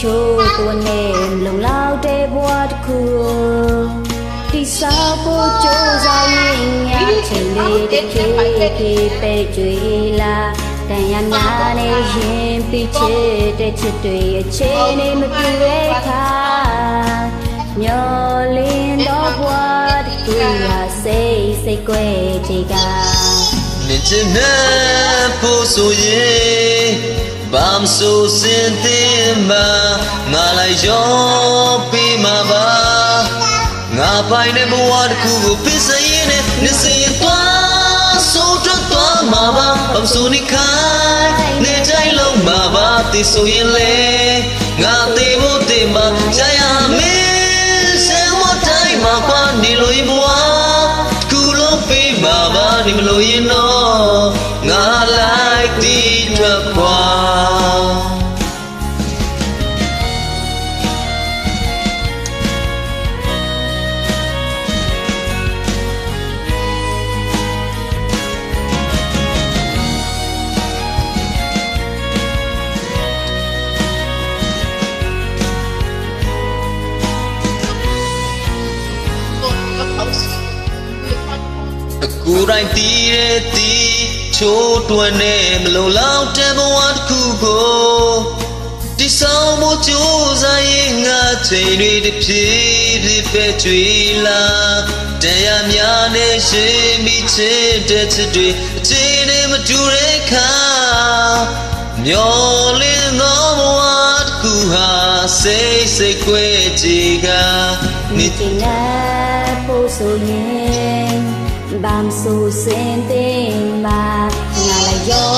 ချို့ตัวနဲ့လုံလောက်တဲ့ဘဝတစ်ခုတိဆောက်ဖို့ကြိုးစားရင်ငါချိန်လေးတစ်ခေတ်ပဲကြွေလာတန်ရများနဲ့ရင်ပြချစ်တဲ့ချစ်တွေအချိန်နဲ့မတူတဲ့အခါမျောလင်းတော့ဘဝတစ်ခုဟာစိတ်ကွဲချေကနေချင်တဲ့ဖို့ဆိုရင်ဘာမဆိုစင်တင်မှာငါလိုက်ရောပေးမှာပါငါပိုင်တဲ့ဘဝတစ်ခုကိုပြည့်စည်ရင်နေစင်သွားဆိုတော့မှာပါဘာမဆိုနေခိုင်းနေတိုင်းလုံးမှာပါတည်ဆိုရင်လေငါတည်ဖို့တင်မှာကြာရမင်းဆယ်ဝတိုင်းမှာပါနေလို့ဘဝခုလုံးပေးမှာပါနေမလို့ရင်တော့ငါလိုက်တည်ထွက်ခွာကိုယ်တိုင်တည်တဲ့တည်ချိုးတွန်းနဲ့မလုံလောက်တဲ့ဘဝတစ်ခုကိုတိဆောင်မှုကြိုးစားရင်ငါချိန်တွေတစ်ဖြည်းဖြည်းပဲကြွေလာတရားများနဲ့ရှင်မိချစ်တဲ့ချစ်တွေအချိန်နဲ့မတူတဲ့ခါမျောလင်းသောဘဝတစ်ခုဟာစိတ်ကွဲကြည်ကနေချင်တဲ့ဖို့ဆိုရင်ဘာမဆိုစင်တင်မှာငါလိုက်ရော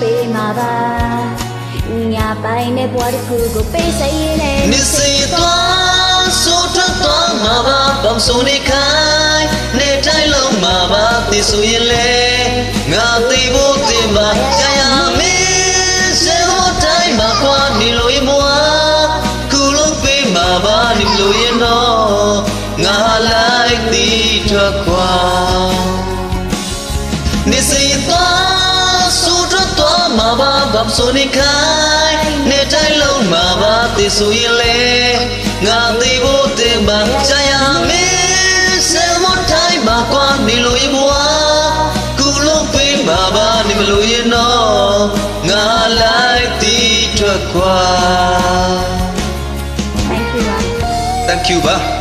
ပေးမှာပါငါပိုင်တဲ့ဘဝတစ်ခုကိုပေးစရင်နဲ့နေစေသွားဆိုတော့မှာပါဘာမဆိုနေခိုင်းနေတိုင်းလုံးမှာပါသိဆိုရင်လေငါသိဖို့တင်ပါကြာရမင်းစေဖို့တိုင်းမှာခွာနေလို့ရင်ဘဝခုလုံးပေးမှာပါနေလို့ရင်တော့ငါလိုက်တည်ထွက်ခွာနေစေသွားဆိုတော့မှာပါဘာမဆိုနေခိုင်းနေတိုင်းလုံးမှာပါသိဆိုရင်လေငါသိဖို့တင်ပါကြာရမင်းစေဖို့တိုင်းမှာကွာနေလို့ရင်ဘဝခုလုံးပေးမှာပါနေမလို့ရင်တော့ငါလိုက်တည်ထွက်ခွာ Thank you ပါ Thank you ပါ